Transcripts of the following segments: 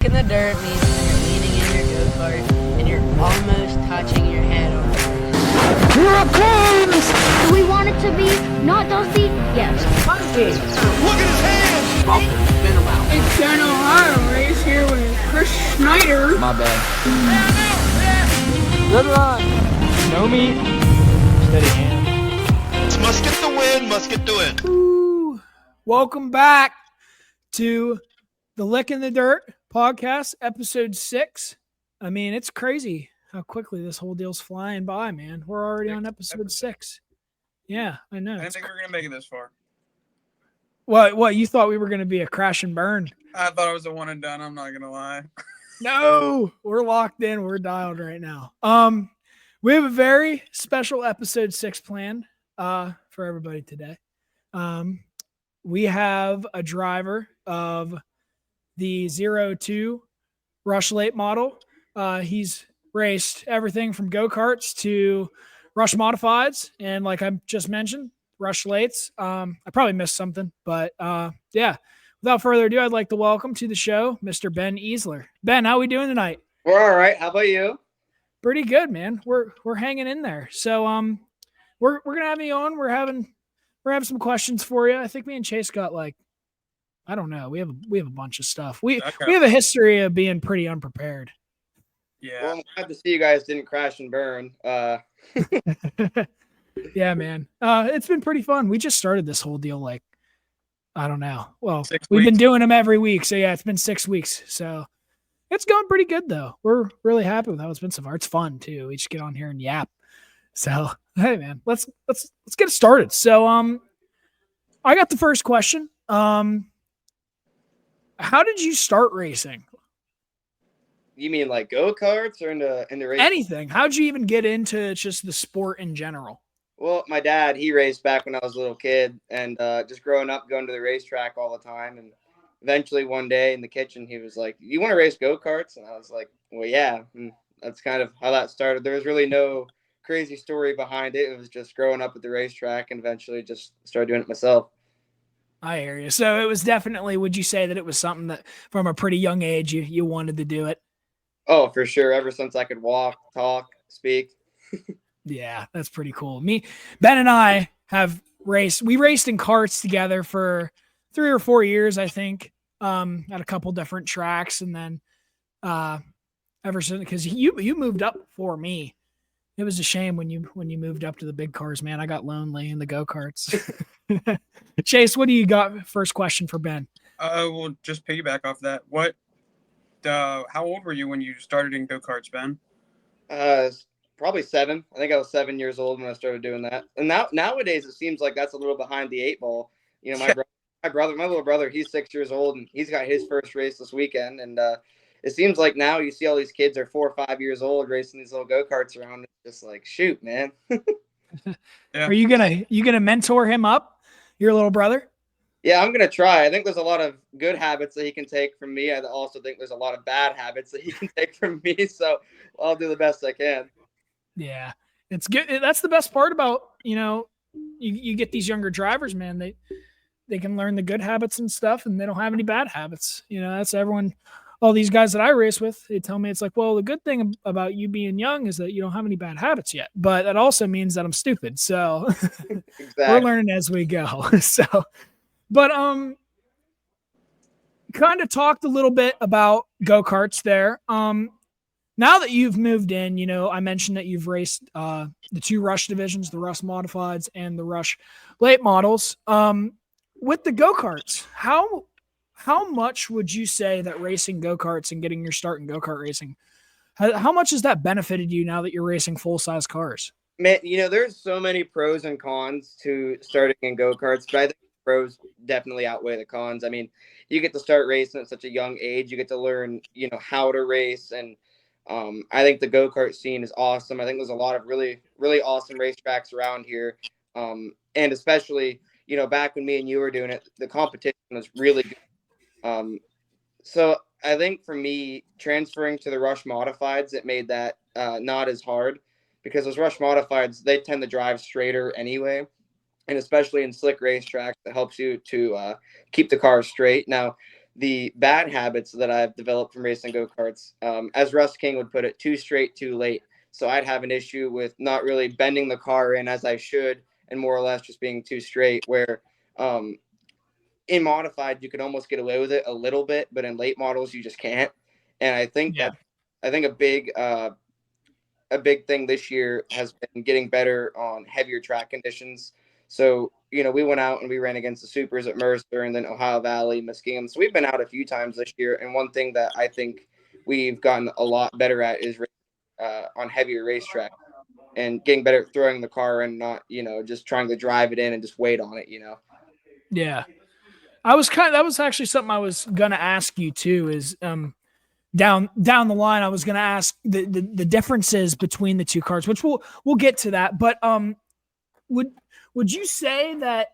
In the dirt means when you're leaning in your go-kart and you're almost touching your head on the ground. Here it comes! Do we want it to be not dusty? Yes. Monkey! Look at his hands! Spin about. It's an Ohio race here with Chris Schneider. My bad. Good run. No meat. Steady hand. Must get the win, must get the win. Ooh. Welcome back to the Lickin the Dirt podcast, episode 6. I mean, it's crazy how quickly this whole deal's flying by, man. We're already on episode 6. Yeah, I know. I didn't think we were going to make it this far. What? You thought we were going to be a crash and burn? I thought it was a one and done. I'm not going to lie. No, we're locked in. We're dialed right now. We have a very special episode 6 planned for everybody today. We have a driver of the 02 Rush Late model. He's raced everything from go-karts to Rush Modifieds. And like I just mentioned, Rush Lates. I probably missed something, but yeah. Without further ado, I'd like to welcome to the show Mr. Ben Easler. Ben, how we doing tonight? We're all right. How about you? Pretty good, man. We're hanging in there. So we're gonna have you on. We're having some questions for you. I think me and Chase got I don't know. We have a bunch of stuff. We have a history of being pretty unprepared. Yeah. Well, I'm glad to see you guys didn't crash and burn. Yeah, man. It's been pretty fun. We just started this whole deal I don't know. Well, 6 we've been weeks. doing them every week. So yeah, it's been 6 weeks. So it's going pretty good though. We're really happy with how it's been so far. It's fun too. We just get on here and yap. So hey man, let's get it started. So I got the first question. How did you start racing? You mean like go-karts or in the race? Anything. How'd you even get into just the sport in general? Well, my dad, he raced back when I was a little kid, and just growing up, going to the racetrack all the time. And eventually one day in the kitchen, he was like, "You want to race go-karts?" And I was like, "Well, yeah." And that's kind of how that started. There was really no crazy story behind it. It was just growing up at the racetrack and eventually just started doing it myself. I hear you. So it was definitely, would you say that it was something that from a pretty young age you wanted to do it? Oh, for sure. Ever since I could walk, talk, speak. Yeah, that's pretty cool. Ben and I have raced. We raced in karts together for 3 or 4 years, I think, at a couple different tracks. And then ever since, because you moved up for me. It was a shame when you moved up to the big cars, man. I got lonely in the go-karts. Chase, what do you got? First question for Ben. We'll just piggyback off that. How old were you when you started in go-karts, Ben? Probably 7. I think I was 7 years old when I started doing that. And nowadays it seems like that's a little behind the 8 ball. You know, my little brother, he's 6 years old and he's got his first race this weekend. And it seems like now you see all these kids are 4 or 5 years old racing these little go-karts around. It's just like, shoot, man. Yeah. Are you gonna mentor him up, your little brother? Yeah, I'm gonna try. I think there's a lot of good habits that he can take from me. I also think there's a lot of bad habits that he can take from me. So I'll do the best I can. Yeah, it's good. That's the best part about, you get these younger drivers, man. They can learn the good habits and stuff, and they don't have any bad habits. That's everyone. All these guys that I race with, they tell me it's like, well, the good thing about you being young is that you don't have any bad habits yet. But that also means that I'm stupid. So Exactly. We're learning as we go. But kind of talked a little bit about go-karts there. Now that you've moved in, I mentioned that you've raced the 2 Rush divisions, the Rush Modifieds and the Rush Late models. With the go-karts, how much would you say that racing go-karts and getting your start in go-kart racing, how much has that benefited you now that you're racing full-size cars? Man, there's so many pros and cons to starting in go-karts, but I think the pros definitely outweigh the cons. I mean, you get to start racing at such a young age. You get to learn, how to race. And I think the go-kart scene is awesome. I think there's a lot of really, really awesome racetracks around here. And especially, back when me and you were doing it, the competition was really good. So I think for me, transferring to the Rush Modifieds, it made that not as hard because those Rush Modifieds, they tend to drive straighter anyway. And especially in slick racetracks, it helps you to keep the car straight. Now, the bad habits that I've developed from racing go-karts, as Russ King would put it, too straight, too late. So I'd have an issue with not really bending the car in as I should, and more or less just being too straight, where in modified you can almost get away with it a little bit, but in late models you just can't. And I think Yeah. a big thing this year has been getting better on heavier track conditions. So, we went out and we ran against the supers at Mercer and then Ohio Valley, Muskingum. So we've been out a few times this year. And one thing that I think we've gotten a lot better at is on heavier racetrack and getting better at throwing the car and not, just trying to drive it in and just wait on it, Yeah. That was actually something I was going to ask you too, is, down the line, I was going to ask the differences between the two cars, which we'll get to that. But would you say that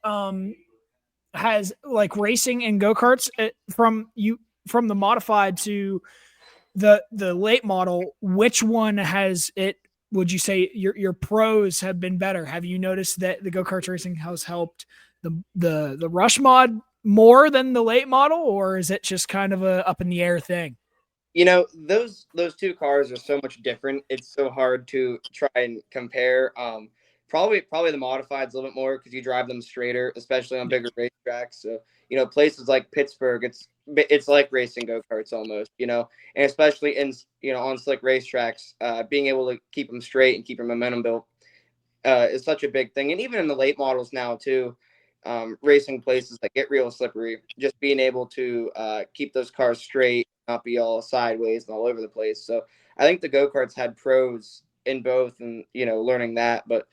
has like racing and go-karts from the modified to the late model, which one has it? Would you say your pros have been better? Have you noticed that the go-kart racing has helped the rush mod more than the late model, or is it just kind of a up in the air thing? Those two cars are so much different. It's so hard to try and compare. Probably the modifieds a little bit more because you drive them straighter, especially on bigger racetracks. So places like Pittsburgh, it's like racing go-karts almost. And especially in on slick racetracks, being able to keep them straight and keep your momentum built is such a big thing. And even in the late models now too. Racing places that get real slippery, just being able to keep those cars straight, not be all sideways and all over the place. So I think the go-karts had pros in both, and learning that, but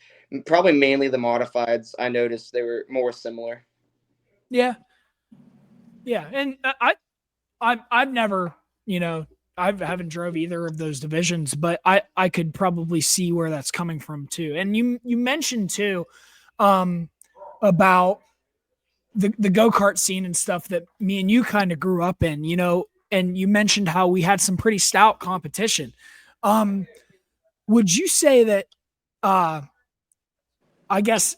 probably mainly the modifieds. I noticed they were more similar. Yeah, and I've never, I haven't drove either of those divisions, but I could probably see where that's coming from too. And you mentioned too, about the go-kart scene and stuff that me and you kind of grew up in, and you mentioned how we had some pretty stout competition. Would you say that, I guess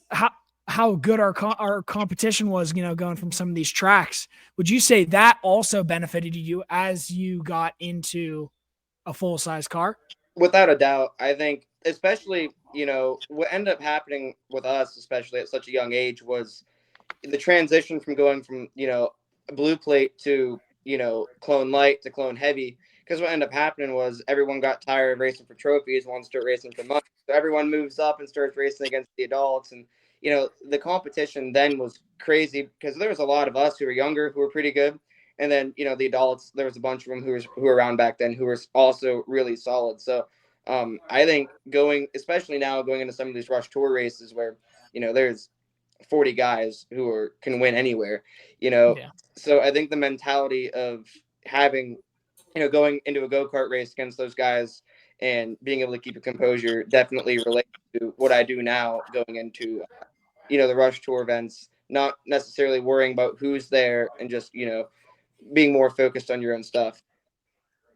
how good our competition was, going from some of these tracks, would you say that also benefited you as you got into a full-size car? Without a doubt. I think especially, what ended up happening with us, especially at such a young age, was the transition from going from, blue plate to, clone light to clone heavy. Because what ended up happening was everyone got tired of racing for trophies, wanted to start racing for money. So everyone moves up and starts racing against the adults. And, the competition then was crazy because there was a lot of us who were younger who were pretty good. And then, the adults, there was a bunch of them who were around back then who were also really solid. So I think especially now going into some of these Rush Tour races where, there's 40 guys who can win anywhere, Yeah. So I think the mentality of having, going into a go-kart race against those guys and being able to keep a composure definitely relates to what I do now going into, the Rush Tour events, not necessarily worrying about who's there and just, being more focused on your own stuff.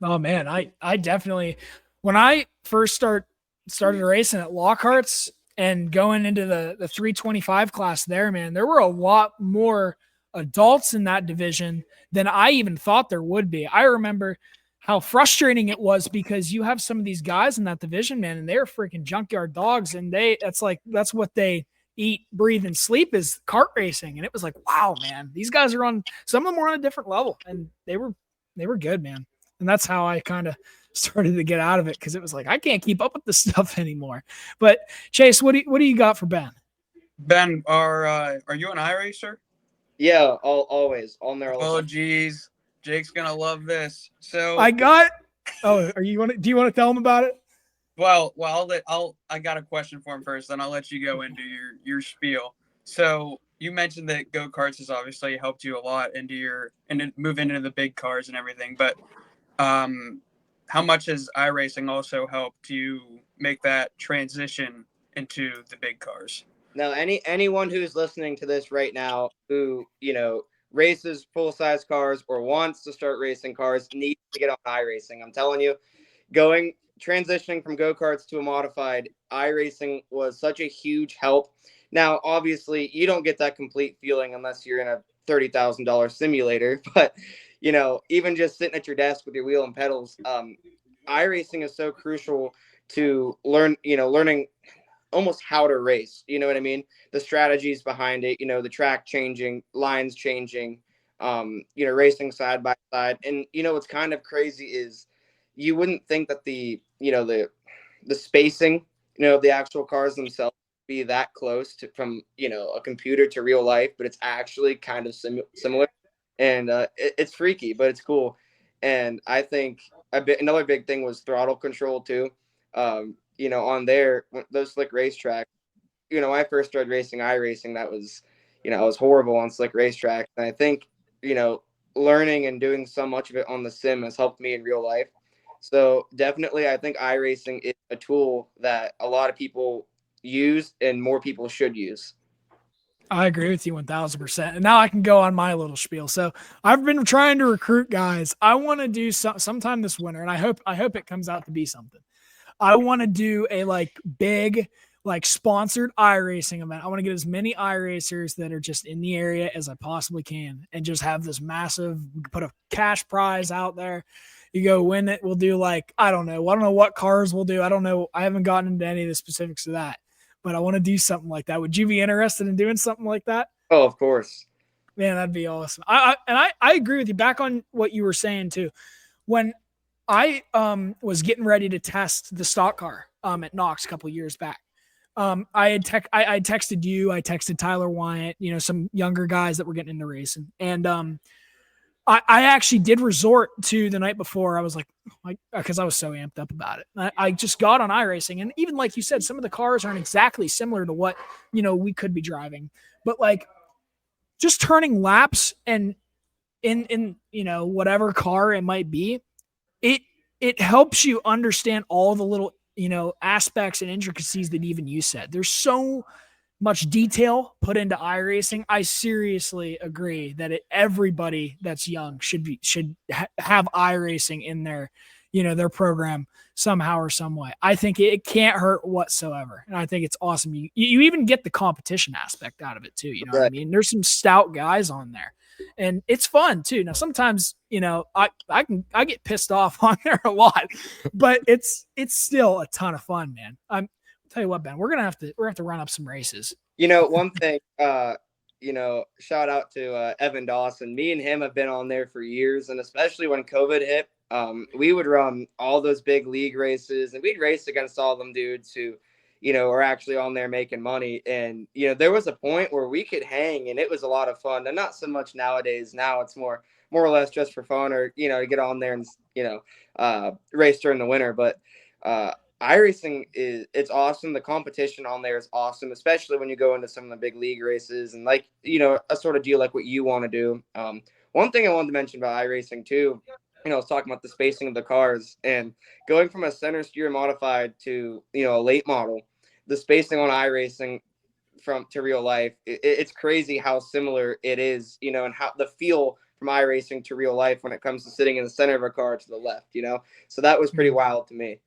Oh man, I definitely, when I first started racing at Lockhart's and going into the 325 class there, man, there were a lot more adults in that division than I even thought there would be. I remember how frustrating it was because you have some of these guys in that division, man, and they're freaking junkyard dogs, and that's what they eat, breathe, and sleep is kart racing. And it was like, wow, man, these guys some of them were on a different level, and they were good, man. And that's how I kind of started to get out of it, because it was like, I can't keep up with this stuff anymore. But Chase, what do you got for Ben? Ben, are you an iRacer? Yeah, always on there. Oh, geez, Jake's gonna love this. So I got. Oh, do you want to tell him about it? Well, I got a question for him first, then I'll let you go into your spiel. So you mentioned that go-karts has obviously helped you a lot and move into the big cars and everything, but how much has iRacing also helped you make that transition into the big cars? Now, anyone who's listening to this right now who, races full-size cars or wants to start racing cars needs to get on iRacing. I'm telling you, transitioning from go-karts to a modified, iRacing was such a huge help. Now, obviously, you don't get that complete feeling unless you're in a $30,000 simulator, but even just sitting at your desk with your wheel and pedals, iRacing is so crucial to learning almost how to race. You know what I mean? The strategies behind it, the track changing, lines changing, racing side by side. And, what's kind of crazy is you wouldn't think that the spacing, of the actual cars themselves be that close to from, a computer to real life, but it's actually kind of similar. And it's freaky, but it's cool. And I think another big thing was throttle control too. On there, those slick racetracks, when I first started racing iRacing, that was, I was horrible on slick racetracks. And I think, learning and doing so much of it on the sim has helped me in real life. So definitely, I think iRacing is a tool that a lot of people use and more people should use. I agree with you 1000%. And now I can go on my little spiel. So I've been trying to recruit guys. I want to do sometime this winter, and I hope it comes out to be something. I want to do a big sponsored iRacing event. I want to get as many iRacers that are just in the area as I possibly can, and just have this massive, put a cash prize out there. You go win it. We'll do I don't know what cars we'll do. I don't know. I haven't gotten into any of the specifics of that, but I want to do something like that. Would you be interested in doing something like that? Oh, of course. Man, that'd be awesome. I agree with you. Back on what you were saying too. When I was getting ready to test the stock car at Knox a couple years back, I texted you, I texted Tyler Wyatt, some younger guys that were getting into racing, and I actually did resort to the night before. I was because I was so amped up about it. I just got on iRacing, and even like you said, some of the cars aren't exactly similar to what we could be driving, but just turning laps and in whatever car it might be, it helps you understand all the little aspects and intricacies that even you said. There's so much detail put into iRacing. I seriously agree that everybody that's young should have iRacing in their program somehow or some way. I think it can't hurt whatsoever, and I think it's awesome. You even get the competition aspect out of it too. You know what I mean? There's some stout guys on there, and it's fun too. Now sometimes I get pissed off on there a lot, but it's still a ton of fun, man. Tell you what, Ben, we're gonna have to run up some races. One thing, shout out to Evan Dawson. Me and him have been on there for years, and especially when COVID hit, we would run all those big league races, and we'd race against all them dudes who, are actually on there making money. And there was a point where we could hang, and it was a lot of fun. And not so much nowadays. Now it's more or less just for fun, or to get on there and race during the winter. But iRacing it's awesome. The competition on there is awesome, especially when you go into some of the big league races and a sort of deal like what you want to do. One thing I wanted to mention about iRacing too, I was talking about the spacing of the cars, and going from a center steer modified to a late model, the spacing on iRacing to real life, it's crazy how similar it is, and how the feel from iRacing to real life when it comes to sitting in the center of a car to the left, so that was pretty wild to me.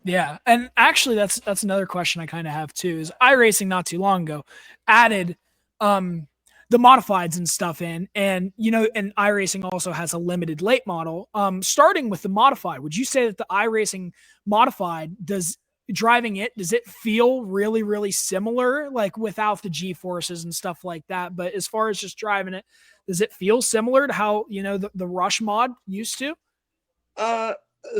Yeah, and actually, that's another question I kind of have too. Is iRacing not too long ago added the modifieds and stuff in, and and iRacing also has a limited late model. Starting with the modified, would you say that the iRacing modified does it feel really, really similar, without the G forces and stuff like that? But as far as just driving it, does it feel similar to how the Rush mod used to?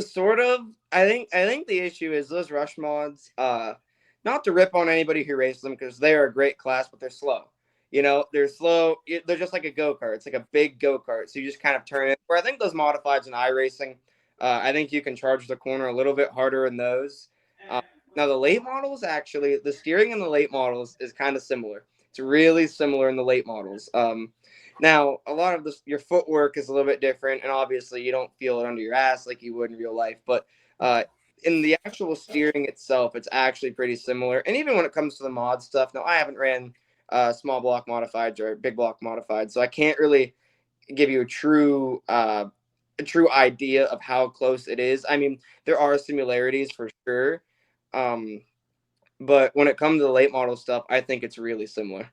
Sort of. I think the issue is those rush mods, not to rip on anybody who races them, because they are a great class, but they're slow. They're slow. They're just like a go-kart. It's like a big go-kart. So you just kind of turn it. Where I think those modifieds in iRacing, I think you can charge the corner a little bit harder in those. Now the late models, actually, the steering in the late models is kind of similar. It's really similar in the late models. Now, a lot of your footwork is a little bit different, and obviously you don't feel it under your ass like you would in real life. But in the actual steering itself, it's actually pretty similar. And even when it comes to the mod stuff, now I haven't ran small block modifieds or big block modified, so I can't really give you a true idea of how close it is. I mean, there are similarities for sure, but when it comes to the late model stuff, I think it's really similar.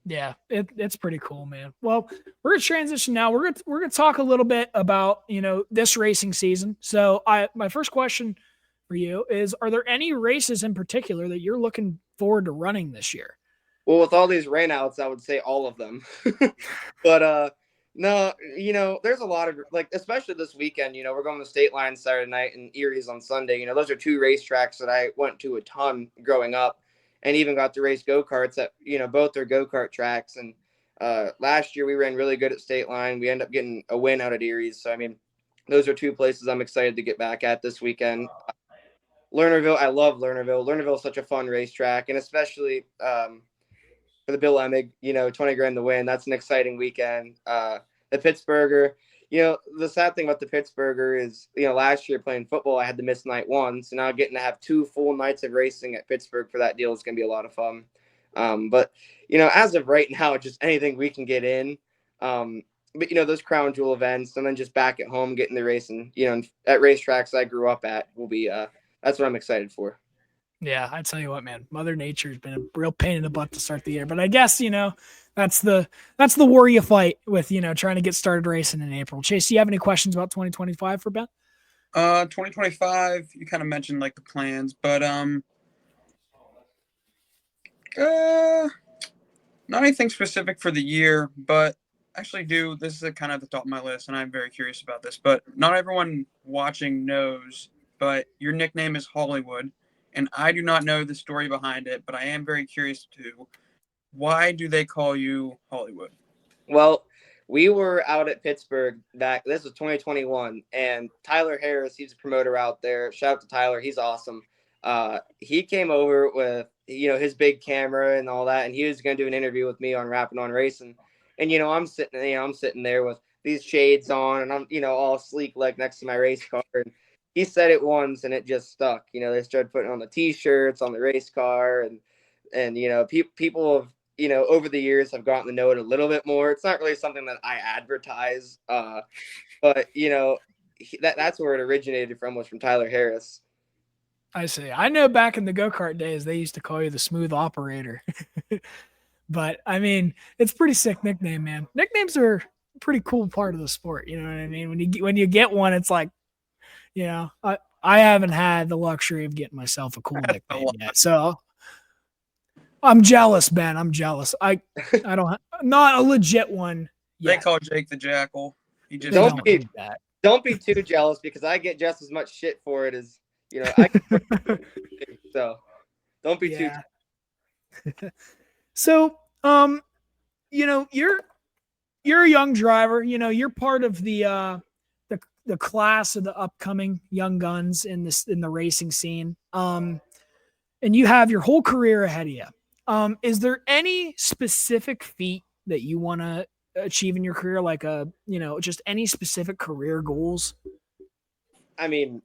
Yeah, it's pretty cool, man. Well, we're gonna transition now. We're gonna talk a little bit about this racing season. So, my first question for you is: are there any races in particular that you're looking forward to running this year? Well, with all these rainouts, I would say all of them. But no, there's a lot of like, especially this weekend. We're going to State Line Saturday night and Erie's on Sunday. Those are two racetracks that I went to a ton growing up, and even got to race go karts at both are go kart tracks. And last year we ran really good at State Line. We ended up getting a win out at Erie's. So I mean, those are two places I'm excited to get back at this weekend. Lernerville, I love Lernerville. Lernerville is such a fun racetrack, and especially for the Bill Emig, 20 grand to win. That's an exciting weekend. The Pittsburgher, the sad thing about the Pittsburgher is, last year playing football, I had to miss night one. So now getting to have 2 full nights of racing at Pittsburgh for that deal is going to be a lot of fun. But, as of right now, just anything we can get in. But, those crown jewel events, and then just back at home getting the racing, at racetracks I grew up at will be, that's what I'm excited for. Yeah, I tell you what, man, Mother Nature has been a real pain in the butt to start the year. But I guess, that's the war you fight with, trying to get started racing in April. Chase, do you have any questions about 2025 for Ben? 2025, you kind of mentioned like the plans, but not anything specific for the year, but actually this is kind of the top of my list, and I'm very curious about this, but not everyone watching knows, but your nickname is Hollywood. And I do not know the story behind it, but I am very curious too. Why do they call you Hollywood? Well, we were out at Pittsburgh this was 2021, and Tyler Harris, he's a promoter out there. Shout out to Tyler. He's awesome. He came over with, his big camera and all that, and he was going to do an interview with me on Rapping on Racing. And, I'm sitting there with these shades on, and I'm, all sleek like next to my race car. And he said it once and it just stuck. They started putting on the t-shirts on the race car, and people have, over the years have gotten to know it a little bit more. It's not really something that I advertise, but that's where it originated from, was from Tyler Harris. I see. I know back in the go-kart days, they used to call you the smooth operator. But I mean, it's a pretty sick nickname, man. Nicknames are a pretty cool part of the sport. You know what I mean? When you get one, it's like, I haven't had the luxury of getting myself a cool nickname yet. So I'm jealous, Ben. I'm jealous. I don't not a legit one yet. They call Jake the Jackal. He just don't be too jealous, because I get just as much shit for it as I get. So don't be too. So you're a young driver. You're part of the class of the upcoming young guns in the racing scene. And you have your whole career ahead of you. Is there any specific feat that you want to achieve in your career? Like just any specific career goals? I mean,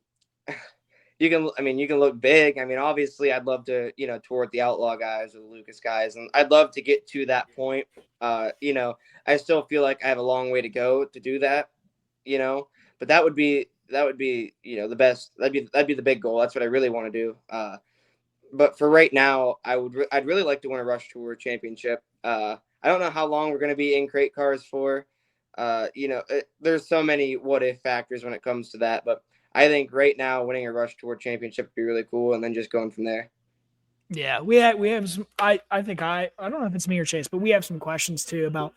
you can look big. I mean, obviously I'd love to, tour with the Outlaw guys or the Lucas guys, and I'd love to get to that point. I still feel like I have a long way to go to do that, but that would be, the best. That'd be the big goal. That's what I really want to do. But for right now, I'd really like to win a Rush Tour championship. I don't know how long we're going to be in crate cars for. There's so many what if factors when it comes to that, but I think right now winning a Rush Tour championship would be really cool, and then just going from there. Yeah, we have some. I think I don't know if it's me or Chase, but we have some questions too about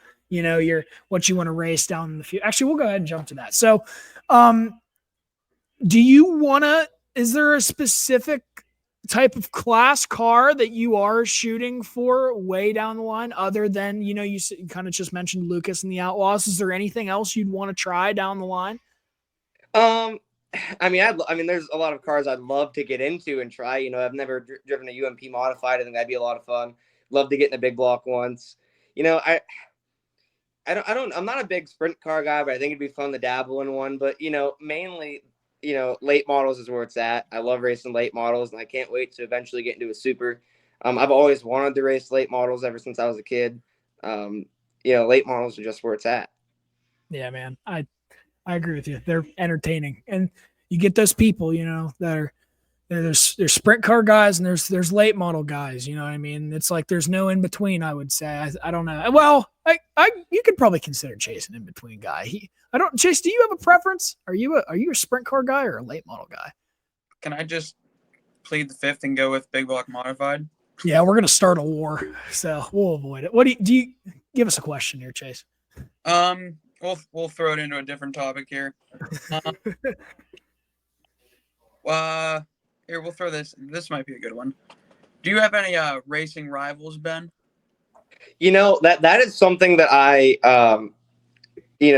what you want to race down in the future. Actually, we'll go ahead and jump to that. So, do you want to? Is there a specific type of class car that you are shooting for way down the line, other than you kind of just mentioned Lucas and the Outlaws? Is there anything else you'd want to try down the line? I mean, there's a lot of cars I'd love to get into and try. I've never driven a UMP modified. I think that'd be a lot of fun. Love to get in a big block once. I'm not a big sprint car guy, but I think it'd be fun to dabble in one. But mainly, late models is where it's at. I love racing late models, and I can't wait to eventually get into a super. I've always wanted to race late models ever since I was a kid. Late models are just where it's at. Yeah, man. I agree with you. They're entertaining, and you get those people, that there's sprint car guys and there's late model guys. You know what I mean? It's like there's no in between. I would say. I don't know. Well, I you could probably consider Chase an in between guy. I don't. Chase, do you have a preference? Are you a sprint car guy or a late model guy? Can I just plead the fifth and go with big block modified? Yeah, we're gonna start a war, so we'll avoid it. What do you give us a question here, Chase? We'll throw it into a different topic here. Here we'll throw this. This might be a good one. Do you have any racing rivals, Ben? That is something that I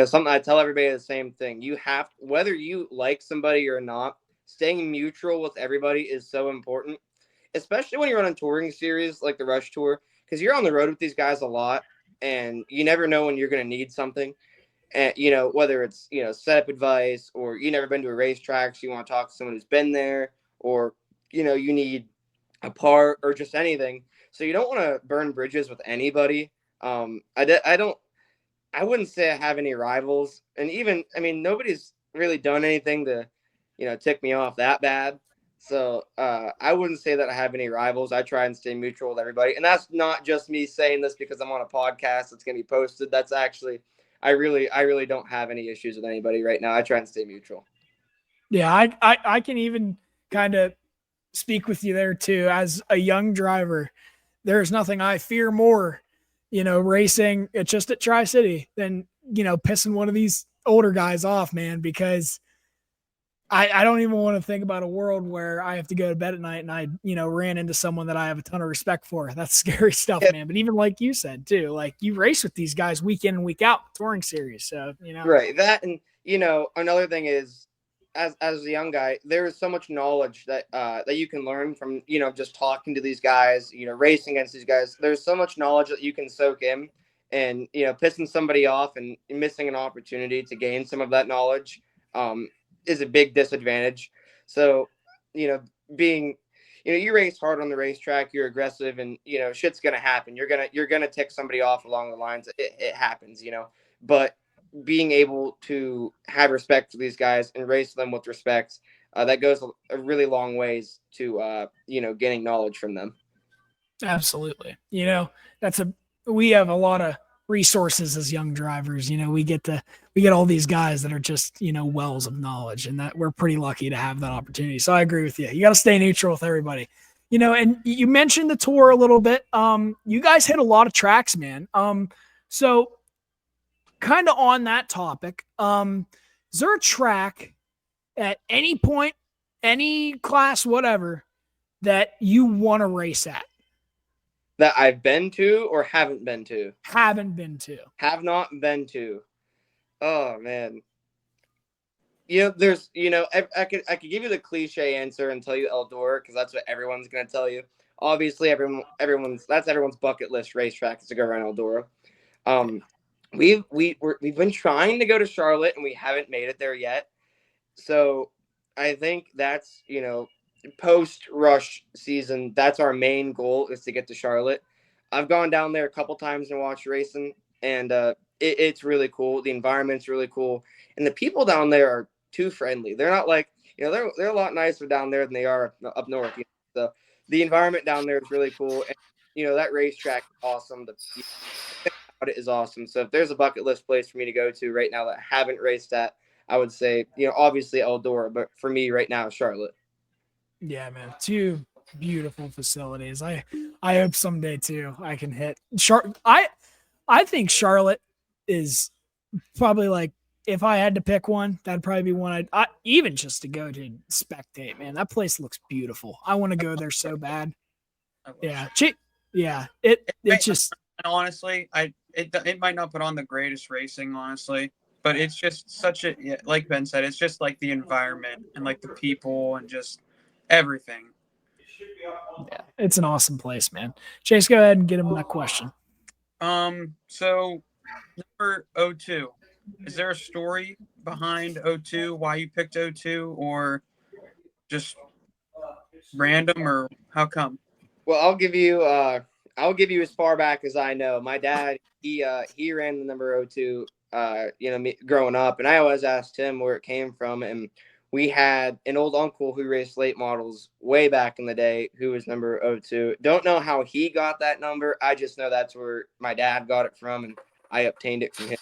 something I tell everybody the same thing. You have, whether you like somebody or not, staying mutual with everybody is so important, especially when you're on a touring series like the Rush Tour, because you're on the road with these guys a lot, and you never know when you're going to need something. And, whether it's, setup advice, or you never been to a racetrack, so you want to talk to someone who's been there, or, you need a part or just anything. So you don't want to burn bridges with anybody. I wouldn't say I have any rivals, and even, nobody's really done anything to, tick me off that bad. So I wouldn't say that I have any rivals. I try and stay mutual with everybody. And that's not just me saying this because I'm on a podcast that's going to be posted. That's actually, I really don't have any issues with anybody right now. I try and stay mutual. Yeah, I can even kind of speak with you there too. As a young driver, there's nothing I fear more, racing at Tri-City than, pissing one of these older guys off, man, because I don't even want to think about a world where I have to go to bed at night and I, ran into someone that I have a ton of respect for. That's scary stuff, man. But even like you said too, like you race with these guys week in and week out, touring series. So, Right. That, and, another thing is, as a young guy, there is so much knowledge that you can learn from, just talking to these guys, racing against these guys. There's so much knowledge that you can soak in, and, pissing somebody off and missing an opportunity to gain some of that knowledge is a big disadvantage. So, being, you race hard on the racetrack, you're aggressive, and, shit's going to happen. You're going to tick somebody off along the lines. It happens, but being able to have respect for these guys and race them with respect, that goes a really long ways to, gaining knowledge from them. Absolutely. We have a lot of resources as young drivers. We get all these guys that are just, wells of knowledge, and that we're pretty lucky to have that opportunity. So I agree with you. You got to stay neutral with everybody, and you mentioned the tour a little bit. You guys hit a lot of tracks, man. So kind of on that topic, is there a track at any point, any class, whatever, that you want to race at? That I've been to or haven't been to? Haven't been to. Have not been to. Oh, man. There's, I could give you the cliche answer and tell you Eldora, because that's what everyone's going to tell you. Obviously, everyone's bucket list racetrack is to go around Eldora. We've been trying to go to Charlotte, and we haven't made it there yet. So I think that's, post Rush season, that's our main goal, is to get to Charlotte. I've gone down there a couple times and watched racing, and it's really cool. The environment's really cool, and the people down there are too friendly. They're not like, they're a lot nicer down there than they are up north. So the environment down there is really cool, and that racetrack is awesome. The about it is awesome. So if there's a bucket list place for me to go to right now that I haven't raced at, I would say, obviously Eldora, but for me right now, Charlotte. Yeah, man. Two beautiful facilities. I hope someday too I can hit I think Charlotte is probably, like, if I had to pick one, that'd probably be one I even just to go to spectate, man. That place looks beautiful. I want to go there so bad. Yeah. Yeah. It's just, and honestly, it might not put on the greatest racing, honestly, but it's just such a, like Ben said, it's just like the environment and like the people and just everything. Yeah, it's an awesome place, man. Chase, go ahead and get him that question. So number 02, is there a story behind 02, why you picked 02, or just random, or how come? Well, I'll give you as far back as I know. My dad, he ran the number 02, me growing up, and I always asked him where it came from and we had an old uncle who raced late models way back in the day who was number 02. Don't know how he got that number. I just know that's where my dad got it from, and I obtained it from him.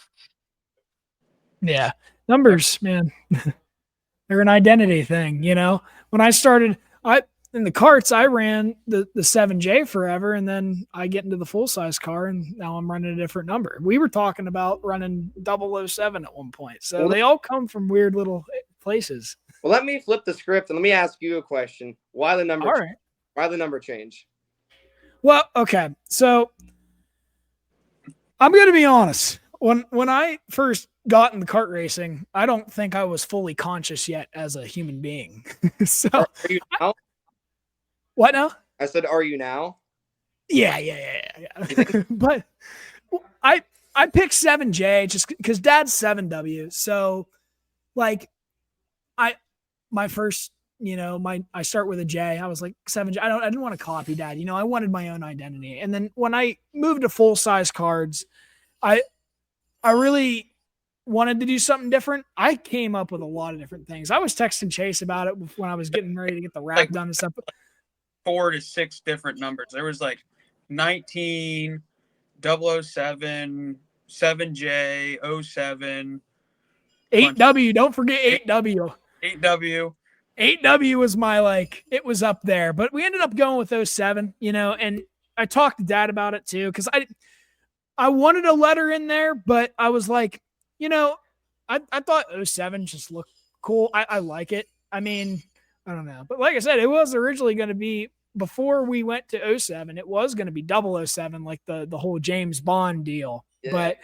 Yeah. Numbers, man. They're an identity thing, you know. When I started, in the karts, I ran the 7J forever, and then I get into the full size car, and now I'm running a different number. We were talking about running 007 at one point, so they all come from weird little places. Well, let me flip the script and let me ask you a question. Why the number? All right. Why the number change? Well, okay, so I'm going to be honest. When I first got into kart racing, I don't think I was fully conscious yet as a human being. So, Are you now? what now? I said, are you now? Yeah. But I picked 7J just because Dad's 7W. So, like, my first, I start with a J. I was like 7J. I didn't want to copy Dad. I wanted my own identity. And then when I moved to full size cards, I really wanted to do something different. I came up with a lot of different things. I was texting Chase about it when I was getting ready to get the wrap done and stuff. 4 to 6 different numbers. There was like 19, 007, 7J, 07. 8W. Don't forget 8W. 8W. 8W was it was up there. But we ended up going with 07, and I talked to Dad about it too, because I wanted a letter in there, but I was like, I thought 07 just looked cool. I like it. I mean, I don't know. But like I said, it was originally going to be, before we went to 07, it was going to be 007, like the whole James Bond deal. Yeah. But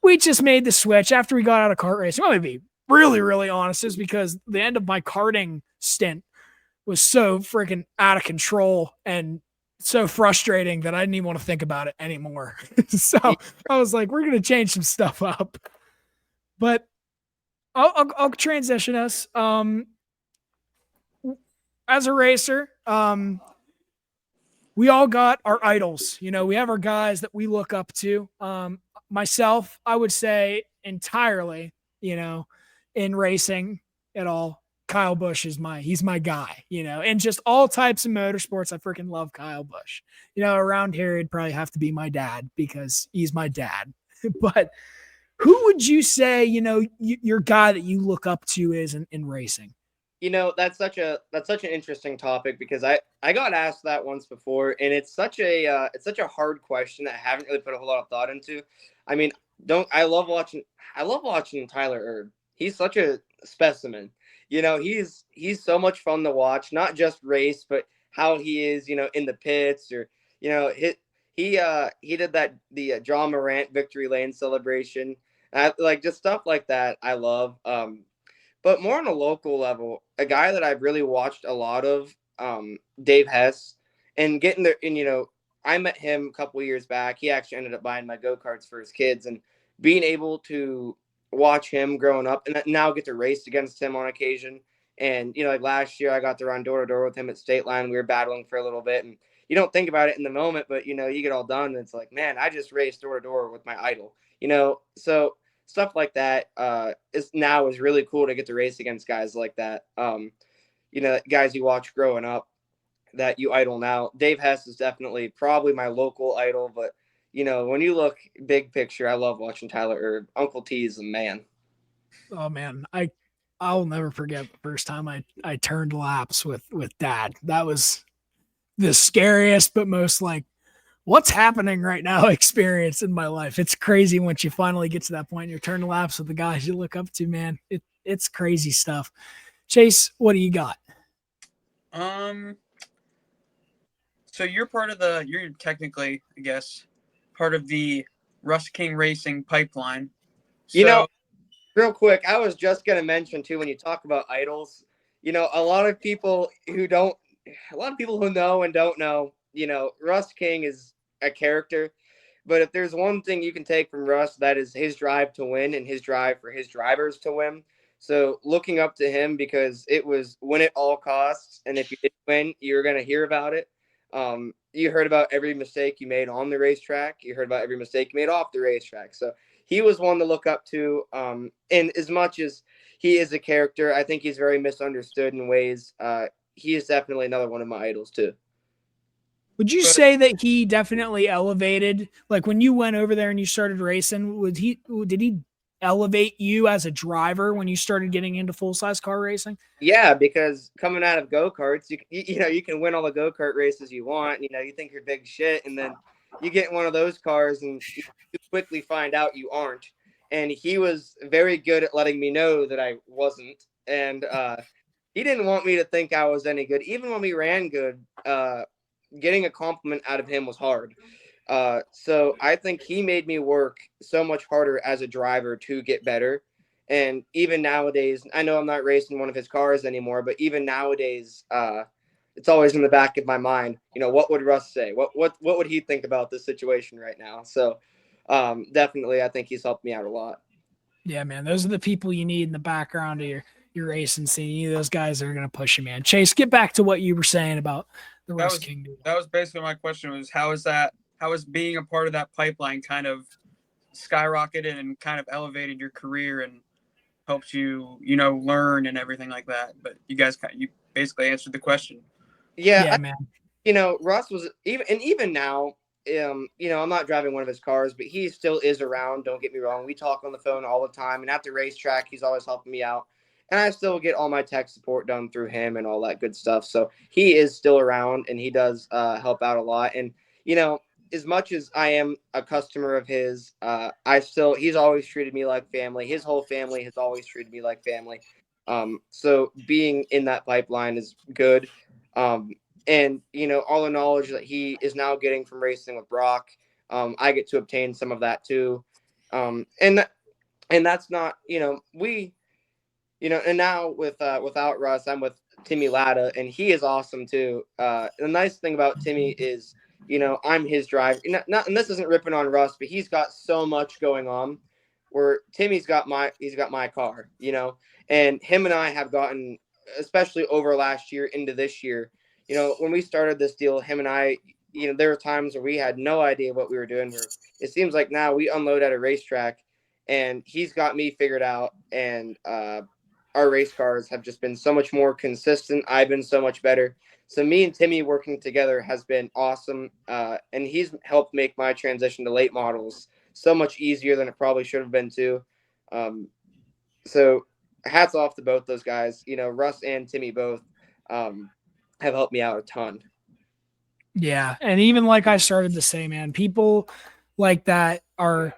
we just made the switch after we got out of kart racing. Well, to be really, really honest, is because the end of my karting stint was so freaking out of control and so frustrating that I didn't even want to think about it anymore. So I was like, we're going to change some stuff up. But I'll transition us. As a racer, we all got our idols. We have our guys that we look up to. Myself, I would say entirely, in racing at all, Kyle Busch is he's my guy, and just all types of motorsports. I freaking love Kyle Busch. Around here, it'd probably have to be my dad because he's my dad. But who would you say, your guy that you look up to is in racing? That's such an interesting topic because I got asked that once before, and it's such a hard question that I haven't really put a whole lot of thought into. I mean, I love watching Tyler Erb. He's such a specimen. He's so much fun to watch, not just race, but how he is, in the pits, or he did the John Morant victory lane celebration, like just stuff like that. I love. But more on a local level, a guy that I've really watched a lot of, Dave Hess, and getting there. And I met him a couple of years back. He actually ended up buying my go-karts for his kids, and being able to watch him growing up and now get to race against him on occasion. And, like last year I got to run door to door with him at State Line. We were battling for a little bit, and you don't think about it in the moment, but, you get all done and it's like, man, I just raced door to door with my idol, so stuff like that is really cool to get to race against guys like that. Guys you watch growing up that you idol now. Dave Hess is definitely probably my local idol, but when you look big picture, I love watching Tyler Erb. Uncle T is the man. Oh man, I'll never forget the first time I turned laps with Dad. That was the scariest, but most what's happening right now experience in my life. It's crazy once you finally get to that point and you're turning laps with the guys you look up to, man. It's crazy stuff. Chase, what do you got? So you're technically, I guess, part of the Russ King Racing pipeline. So, real quick, I was just going to mention too, when you talk about idols, a lot of people who know and don't know, Russ King is a character, but if there's one thing you can take from Russ, that is his drive to win and his drive for his drivers to win. So looking up to him, because it was win at all costs, and if you didn't win, you're going to hear about it. You heard about every mistake you made on the racetrack. You heard about every mistake you made off the racetrack. So he was one to look up to. And as much as he is a character. I think he's very misunderstood in ways. He is definitely another one of my idols too. Would you But say that he definitely elevated, like when you went over there and you started racing, did he elevate you as a driver when you started getting into full size car racing? Yeah, because coming out of go-karts, you know, you can win all the go-kart races you want. You know, you think you're big shit, and then you get in one of those cars and you quickly find out you aren't. And he was very good at letting me know that I wasn't. And he didn't want me to think I was any good. Even when we ran good, getting a compliment out of him was hard. So I think he made me work so much harder as a driver to get better. And even nowadays, I know I'm not racing one of his cars anymore, but even nowadays, it's always in the back of my mind. You know, what would Russ say? What would he think about this situation right now? So definitely, I think he's helped me out a lot. Yeah, man, those are the people you need in the background of your racing scene. You need those guys that are going to push you, man. Chase, get back to what you were saying about the that Russ was King deal. that was basically my question was how is being a part of that pipeline kind of skyrocketed and kind of elevated your career and helped you, you know, learn and everything like that. But you basically answered the question. Yeah, Yeah, man. you know, Russ was even now, you know, I'm not driving one of his cars, but he still is around. Don't get me wrong. We talk on the phone all the time, and at the racetrack, he's always helping me out. And I still get all my tech support done through him and all that good stuff. So he is still around, and he does help out a lot. And you know, as much as I am a customer of his, he's always treated me like family. His whole family has always treated me like family. So being in that pipeline is good. Um, and you know all the knowledge that he is now getting from racing with Brock, I get to obtain some of that too, and that's not, you know, and now with without Russ, I'm with Timmy Latta, and he is awesome too. The nice thing about Timmy is, you know, I'm his driver. And this isn't ripping on Russ, but he's got so much going on. Where he's got my car, you know, and him and I have gotten, especially over last year into this year. You know, when we started this deal, him and I, you know, there were times where we had no idea what we were doing. Where it seems like now we unload at a racetrack, and he's got me figured out, and our race cars have just been so much more consistent. I've been so much better. So me and Timmy working together has been awesome, and he's helped make my transition to late models so much easier than it probably should have been too. Um, so hats off to both those guys. You know, Russ and Timmy both have helped me out a ton. Yeah. And even like I started to say, man, people like that are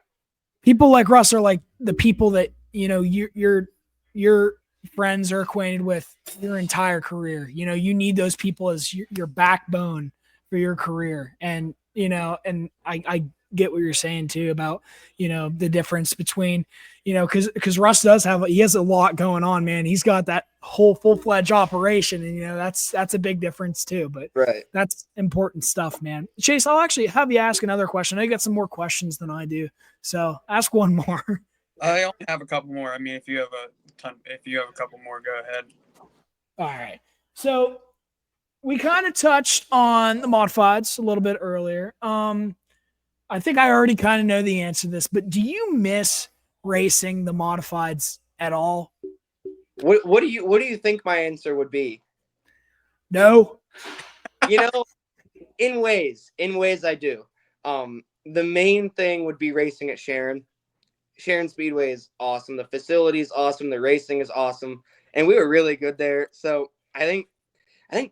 people like Russ are like the people that, you know, your friends are acquainted with your entire career. You know, you need those people as your backbone for your career. And, you know, and I get what you're saying too about, you know, the difference between, you know, cause Russ he has a lot going on, man. He's got that whole full-fledged operation, and, you know, that's a big difference too, but Right. that's important stuff, man. Chase, I'll actually have you ask another question. I got some more questions than I do. So ask one more. I only have a couple more. I mean, if you have a couple more, go ahead. All right. So we kind of touched on the modifieds a little bit earlier. I think I already kind of know the answer to this, but do you miss racing the modifieds at all? What do you think my answer would be? No. You know, in ways I do. The main thing would be racing at Sharon. Sharon Speedway is awesome. The facility is awesome. The racing is awesome, and we were really good there. So I think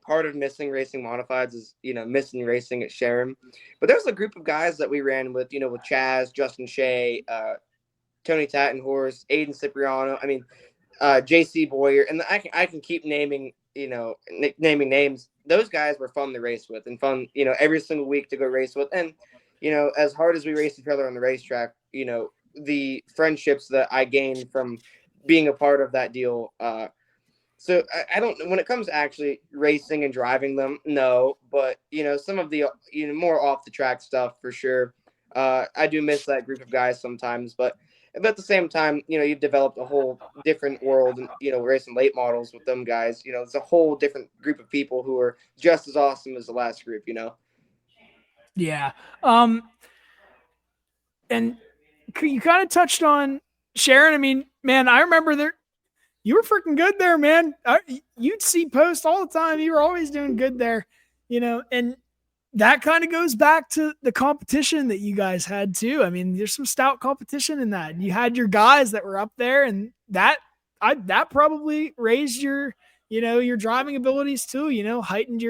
part of missing racing modifieds is, you know, missing racing at Sharon. But there's a group of guys that we ran with, you know, with Chaz, Justin Shea, Tony Tattenhorst, Aiden Cipriano. I mean, JC Boyer, and I can keep naming, you know, naming names. Those guys were fun to race with, and fun, you know, every single week to go race with. And you know, as hard as we raced each other on the racetrack, you know, the friendships that I gained from being a part of that deal. So I don't, when it comes to actually racing and driving them, no. But you know, some of the, you know, more off the track stuff for sure. I do miss that group of guys sometimes, but at the same time, you know, you've developed a whole different world, and you know, racing late models with them guys. You know, it's a whole different group of people who are just as awesome as the last group. You know. Yeah. And you kind of touched on Sharon. I mean, man, I remember you were freaking good there, man. You'd see posts all the time. You were always doing good there, and that kind of goes back to the competition that you guys had too. I mean, there's some stout competition in that. You had your guys that were up there, and that probably raised your driving abilities too. Heightened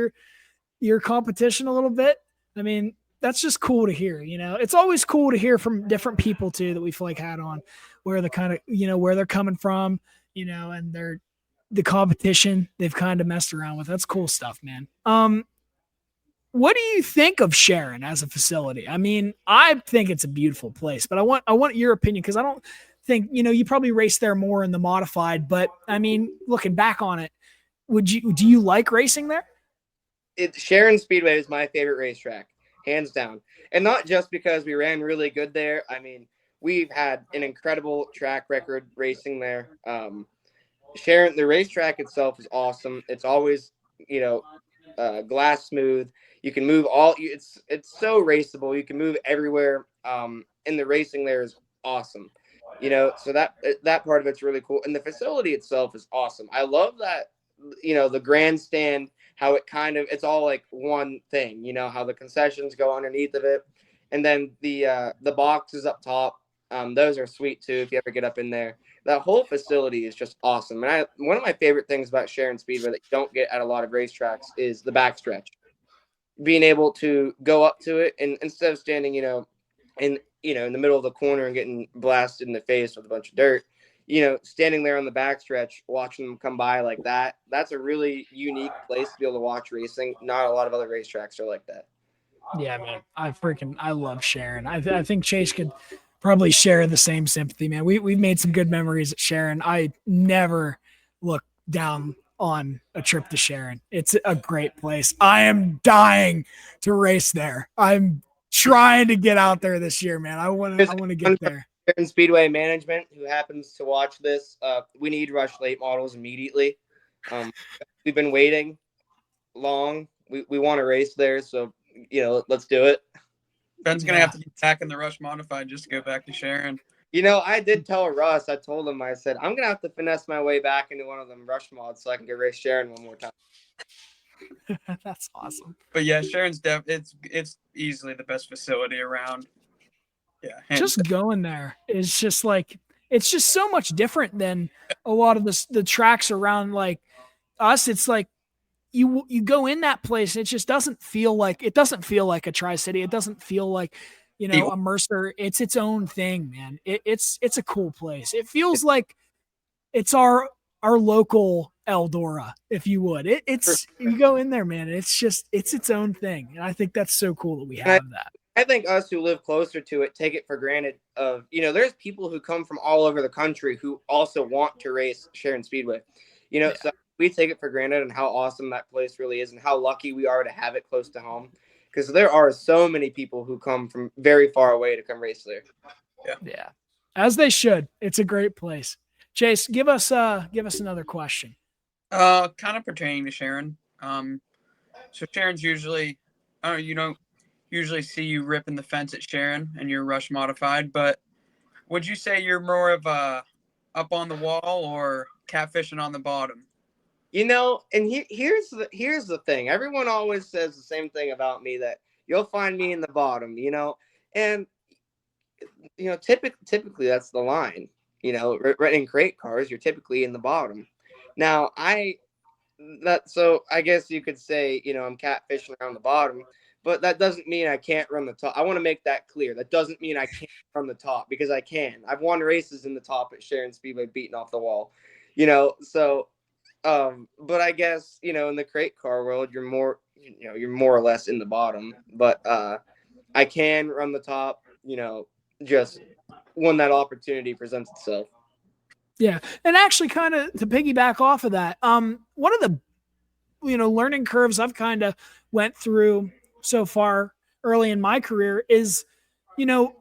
your competition a little bit. I mean, that's just cool to hear. It's always cool to hear from different people too that we've had on, where the kind of where they're coming from, and the competition they've kind of messed around with. That's cool stuff, man. What do you think of Sharon as a facility? I mean, I think it's a beautiful place, but I want your opinion, because I don't think, you probably race there more in the modified, but I mean, looking back on it, do you like racing there? Sharon Speedway is my favorite racetrack, hands down. And not just because we ran really good there. I mean, we've had an incredible track record racing there. Sharon, the racetrack itself is awesome. It's always, glass smooth. You can move it's so raceable. You can move everywhere. And the racing there is awesome. So that part of it's really cool. And the facility itself is awesome. I love that, the grandstand, how it's all like one thing, how the concessions go underneath of it. And then the boxes up top, those are sweet too, if you ever get up in there. That whole facility is just awesome. And one of my favorite things about Sharon Speedway that you don't get at a lot of racetracks is the backstretch. Being able to go up to it, and instead of standing, in the middle of the corner and getting blasted in the face with a bunch of dirt, standing there on the backstretch, watching them come by like that, that's a really unique place to be able to watch racing. Not a lot of other racetracks are like that. Yeah, man. I love Sharon. I think Chase could probably share the same sympathy, man. We've made some good memories at Sharon. I never look down on a trip to Sharon. It's a great place. I am dying to race there. I'm trying to get out there this year, man. I want to get there. Sharon Speedway management, who happens to watch this, we need Rush late models immediately. We've been waiting long. We want to race there, so let's do it. Ben's gonna have to get back in the Rush modified just to go back to Sharon. I did tell Russ. I told him. I said I'm gonna have to finesse my way back into one of them Rush mods so I can go race Sharon one more time. That's awesome. But yeah, Sharon's it's easily the best facility around. Yeah, just going there is just like, it's just so much different than a lot of the tracks around like us. It's like you go in that place, it just doesn't feel like a Tri-City. It doesn't feel like a Mercer. It's its own thing, man. It's a cool place. It feels like it's our local Eldora, if you would. It's you go in there, man. It's its own thing, and I think that's so cool that we have that. I think us who live closer to it take it for granted of, there's people who come from all over the country who also want to race Sharon Speedway, so we take it for granted and how awesome that place really is and how lucky we are to have it close to home, because there are so many people who come from very far away to come race there. Yeah. As they should. It's a great place. Chase, give us another question. Kind of pertaining to Sharon. So Sharon's usually, usually see you ripping the fence at Sharon and you're Rush modified, but would you say you're more of a up on the wall or catfishing on the bottom? And here's the thing. Everyone always says the same thing about me, that you'll find me in the bottom, and typically that's the line. Right in crate cars, you're typically in the bottom. Now so I guess you could say, I'm catfishing around the bottom, but that doesn't mean I can't run the top. I want to make that clear. That doesn't mean I can't run the top, because I can. I've won races in the top at Sharon Speedway, beating off the wall, so, but I guess, in the crate car world, you're more or less in the bottom, but, I can run the top, just when that opportunity presents itself. Yeah. And actually, kind of to piggyback off of that, one of the, learning curves I've kind of went through so far early in my career is,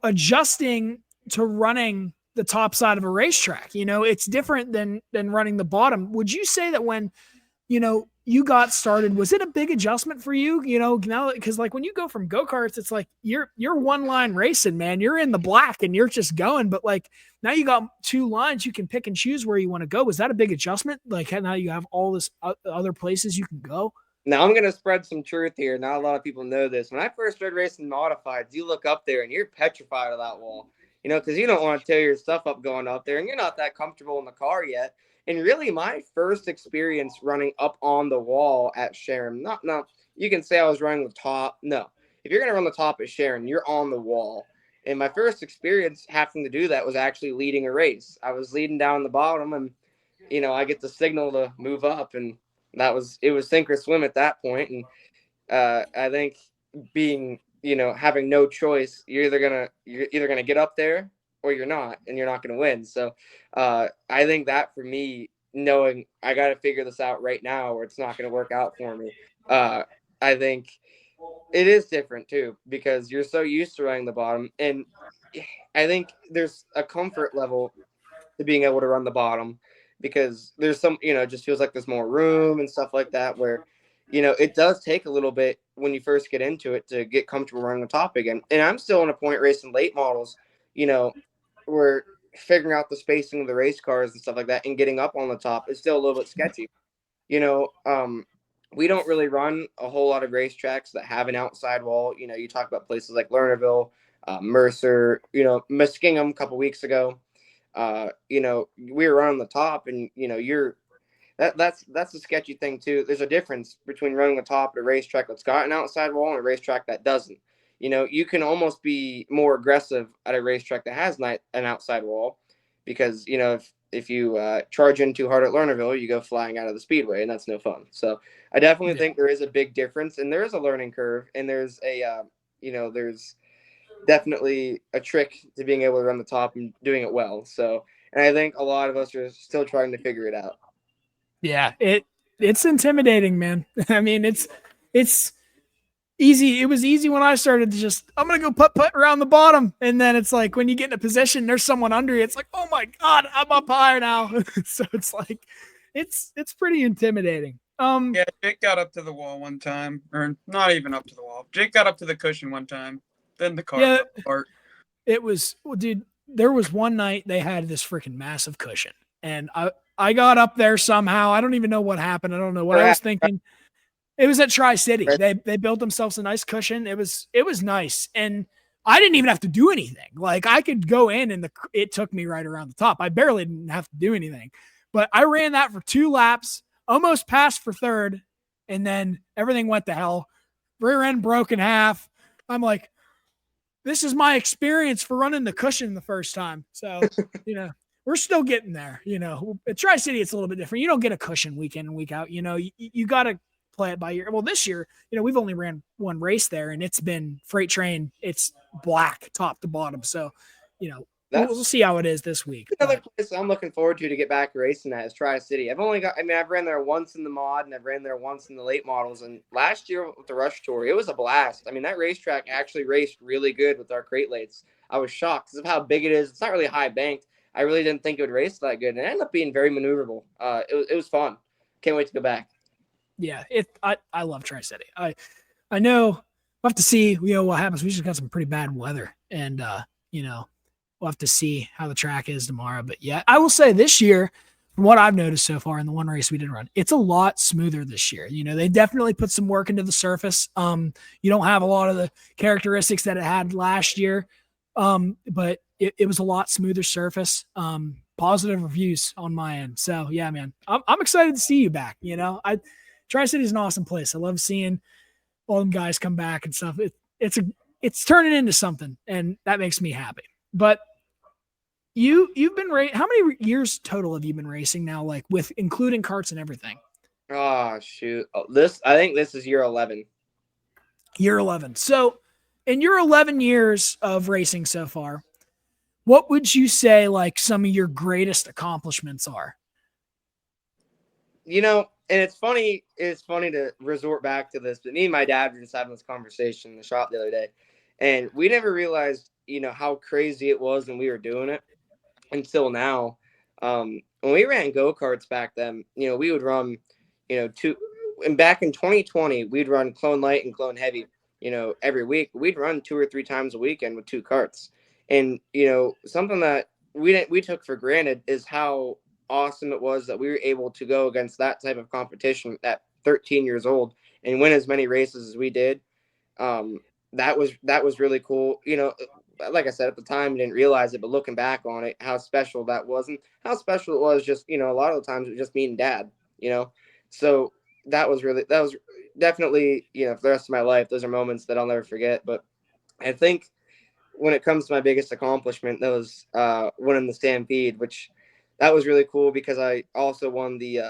adjusting to running the top side of a racetrack. It's different than running the bottom. Would you say that when, you you got started, was it a big adjustment for you? You know, now because like when you go from go-karts, it's like you're one line racing, man. You're in the black and you're just going. But like now you got two lines, you can pick and choose where you want to go. Was that a big adjustment? Like now you have all this other places you can go. Now I'm gonna spread some truth here. Not a lot of people know this. When I first started racing modifieds, you look up there and you're petrified of that wall. You know, because you don't want to tear your stuff up going up there, and you're not that comfortable in the car yet. And really, my first experience running up on the wall at Sharon, not you can say I was running the top. No, if you're gonna run the top at Sharon, you're on the wall. And my first experience having to do that was actually leading a race. I was leading down the bottom, and you know, I get the signal to move up, and it was sink or swim at that point. And I think having no choice, you're either gonna get up there or you're not, and you're not gonna win. So I think that for me, knowing I got to figure this out right now, or it's not gonna work out for me. I think it is different too, because you're so used to running the bottom, and I think there's a comfort level to being able to run the bottom, because there's some, it just feels like there's more room and stuff like that, where it does take a little bit when you first get into it to get comfortable running the top again. And I'm still on a point racing late models, where figuring out the spacing of the race cars and stuff like that and getting up on the top is still a little bit sketchy. We don't really run a whole lot of racetracks that have an outside wall. You talk about places like Lernerville, Mercer, Muskingum a couple weeks ago. We were running the top, and that's a sketchy thing too. There's a difference between running the top at a racetrack that's got an outside wall and a racetrack that doesn't. You can almost be more aggressive at a racetrack that has an outside wall, because if you charge in too hard at Lernerville, you go flying out of the speedway, and that's no fun. So I definitely think there is a big difference, and there is a learning curve, and there's there's definitely a trick to being able to run the top and doing it well. So, and I think a lot of us are still trying to figure it out. Yeah, it's intimidating, man. I mean, it's easy. It was easy when I started to just, I'm going to go put around the bottom. And then it's like, when you get in a position, there's someone under you. It's like, oh my God, I'm up higher now. So it's like, it's pretty intimidating. Yeah, Jake got up to the wall one time, or not even up to the wall. Jake got up to the cushion one time. Then the car fell apart. It was, well, dude, there was one night they had this freaking massive cushion, and I got up there somehow. I don't even know what happened. I don't know what I was thinking. It was at Tri-City. They built themselves a nice cushion. It was nice. And I didn't even have to do anything. Like, I could go in, and it took me right around the top. I barely didn't have to do anything. But I ran that for 2 laps, almost passed for third, and then everything went to hell. Rear end broke in half. I'm like, this is my experience for running the cushion the first time. So, we're still getting there. At Tri-City, it's a little bit different. You don't get a cushion week in and week out. You got to play it by ear. Well, this year, we've only ran one race there, and it's been freight train. It's black top to bottom. So, we'll see how it is this week. Another place I'm looking forward to get back racing at is Tri-City. I've ran there once in the mod, and I've ran there once in the late models. And last year with the Rush Tour, it was a blast. I mean, that racetrack actually raced really good with our crate lates. I was shocked because of how big it is. It's not really high banked. I really didn't think it would race that good, and it ended up being very maneuverable. It was fun. Can't wait to go back. Yeah, I love Tri-City. I know we'll have to see what happens. We just got some pretty bad weather, and we'll have to see how the track is tomorrow. But yeah, I will say this year, from what I've noticed so far in the one race we did run, it's a lot smoother this year. They definitely put some work into the surface. You don't have a lot of the characteristics that it had last year, but it was a lot smoother surface. Positive reviews on my end. So yeah, man, I'm excited to see you back. Tri-City is an awesome place. I love seeing all them guys come back and stuff. It's turning into something, and that makes me happy. But you've been how many years total have you been racing now, like with including karts and everything? Oh shoot. I think this is year 11. Year 11. So in your 11 years of racing so far, what would you say like some of your greatest accomplishments are? And it's funny to resort back to this, but me and my dad were just having this conversation in the shop the other day, and we never realized, how crazy it was when we were doing it until now. When we ran go-karts back then, we would run, and back in 2020, we'd run Clone Light and Clone Heavy, every week. We'd run 2 or 3 times a weekend with 2 carts. And, something that we took for granted is how awesome it was that we were able to go against that type of competition at 13 years old and win as many races as we did. That was really cool. Like I said, at the time, I didn't realize it, but looking back on it, how special that was and how special it was just, a lot of the times it was just me and dad, so that was definitely, for the rest of my life, those are moments that I'll never forget. But I think when it comes to my biggest accomplishment, that was winning the Stampede, which that was really cool because I also won the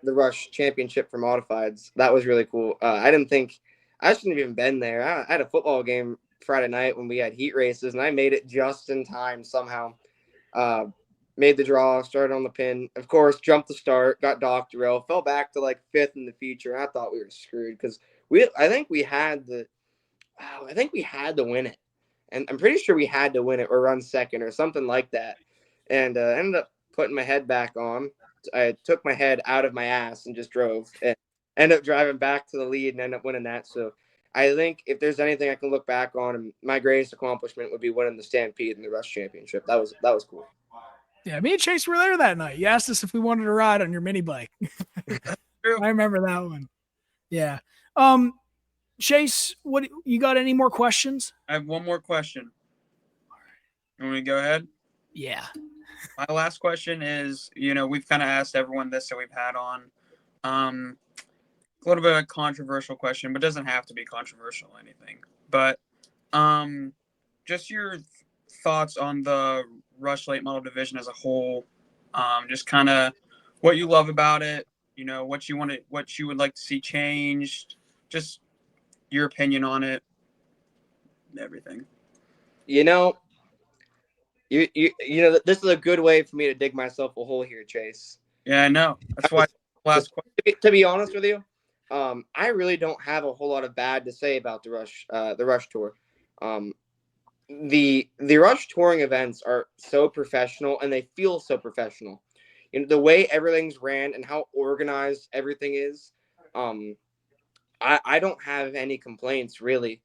Rush Championship for modifieds. That was really cool. I didn't think I shouldn't have even been there. I had a football game Friday night when we had heat races, and I made it just in time somehow. Made the draw, started on the pin. Of course, jumped the start, got docked rail, fell back to like 5th in the feature. And I thought we were screwed because I think we had to win it, and I'm pretty sure we had to win it or run second or something like that. And ended up putting my head back on. I took my head out of my ass and just drove, and ended up driving back to the lead and ended up winning that. So I think if there's anything I can look back on, my greatest accomplishment would be winning the Stampede and the Rush Championship. That was cool. Yeah, me and Chase were there that night. You asked us if we wanted to ride on your mini bike. I remember that one. Yeah. Chase, what you got? Any more questions? I have one more question. You want me to go ahead? Yeah. My last question is, we've kind of asked everyone this that we've had on. A little bit of a controversial question, but doesn't have to be controversial or anything. But just your thoughts on the Rush late model division as a whole. Just kind of what you love about it. What you would like to see changed. Just your opinion on it. Everything. This is a good way for me to dig myself a hole here, Chase. Yeah, I know. That's why last question. To be honest with you, I really don't have a whole lot of bad to say about the Rush Tour. The Rush touring events are so professional and they feel so professional. The way everything's ran and how organized everything is. I don't have any complaints really.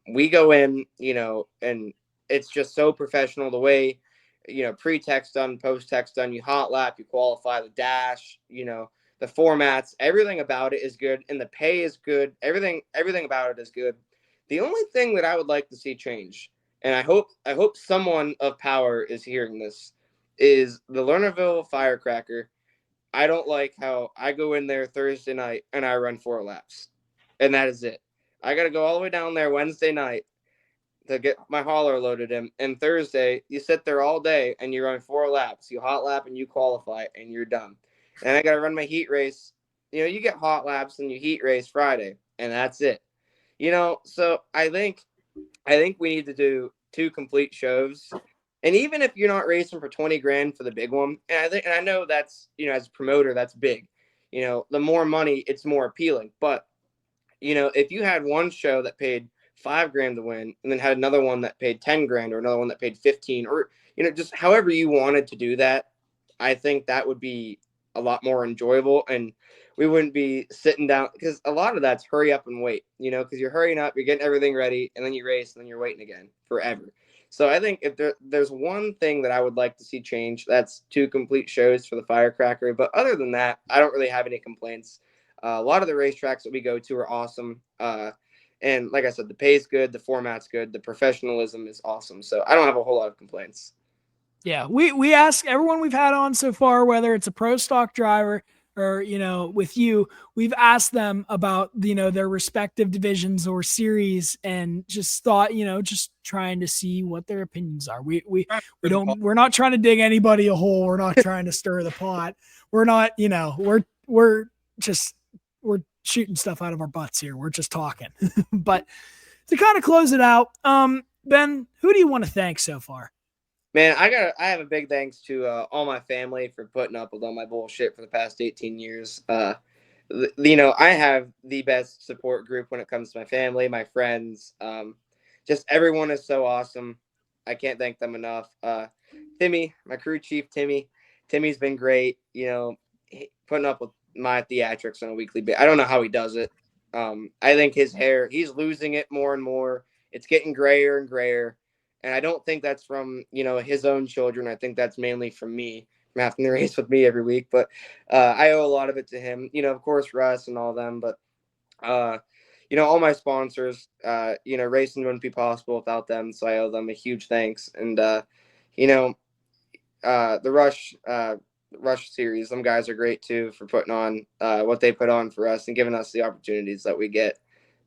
We go in, and it's just so professional. The way, pre-text done, post-text done, you hot lap, you qualify, the dash, the formats, everything about it is good, and the pay is good. Everything about it is good. The only thing that I would like to see change, and I hope someone of power is hearing this, is the Lernerville Firecracker. I don't like how I go in there Thursday night and I run 4 laps, and that is it. I got to go all the way down there Wednesday night to get my hauler loaded in. And Thursday, you sit there all day and you run 4 laps. You hot lap and you qualify and you're done. And I got to run my heat race. You get hot laps and you heat race Friday, and that's it. So I think we need to do 2 complete shows. And even if you're not racing for 20 grand for the big one, and I know that's, as a promoter, that's big. The more money, it's more appealing. But, if you had one show that paid 5 grand to win and then had another one that paid 10 grand or another one that paid 15, or, just however you wanted to do that, I think that would be a lot more enjoyable. And we wouldn't be sitting down, because a lot of that's hurry up and wait, because you're hurrying up, you're getting everything ready, and then you race, and then you're waiting again forever. So I think if there's one thing that I would like to see change, that's 2 complete shows for the Firecracker. But other than that, I don't really have any complaints. A lot of the racetracks that we go to are awesome. And like I said, the pay's good, the format's good, the professionalism is awesome. So I don't have a whole lot of complaints. Yeah, we ask everyone we've had on so far, whether it's a pro stock driver or, with you, we've asked them about, their respective divisions or series, and just thought, just trying to see what their opinions are. We're not trying to dig anybody a hole. We're not trying to stir the pot. We're not, we're shooting stuff out of our butts here. We're just talking. But to kind of close it out, Ben, who do you want to thank so far? Man, I have a big thanks to all my family for putting up with all my bullshit for the past 18 years. I have the best support group when it comes to my family, my friends. Just everyone is so awesome. I can't thank them enough. Timmy, my crew chief, Timmy's been great. Putting up with my theatrics on a weekly basis. I don't know how he does it. I think his hair, he's losing it more and more. It's getting grayer and grayer. And I don't think that's from, his own children. I think that's mainly from me, from having to race with me every week. But I owe a lot of it to him. Of course, Russ and all them. But, all my sponsors, racing wouldn't be possible without them. So I owe them a huge thanks. And, the Rush series, them guys are great too for putting on what they put on for us and giving us the opportunities that we get.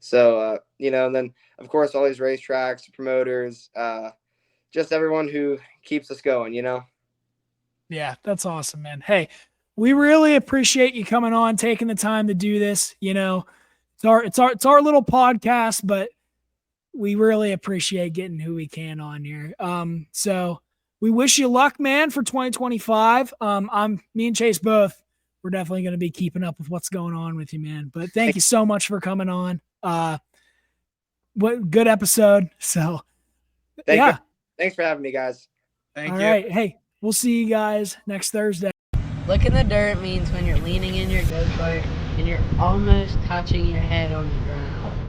So, and then of course all these racetracks, promoters, just everyone who keeps us going, Yeah, that's awesome, man. Hey, we really appreciate you coming on, taking the time to do this. It's our little podcast, but we really appreciate getting who we can on here. So we wish you luck, man, for 2025. Me and Chase both. We're definitely going to be keeping up with what's going on with you, man. But thank you so much for coming on. What good episode. So Thank you. Thanks for having me, guys. Thank All you. right. Hey, we'll see you guys next Thursday. Look in the dirt means when you're leaning in your go-kart and you're almost touching your head on the ground.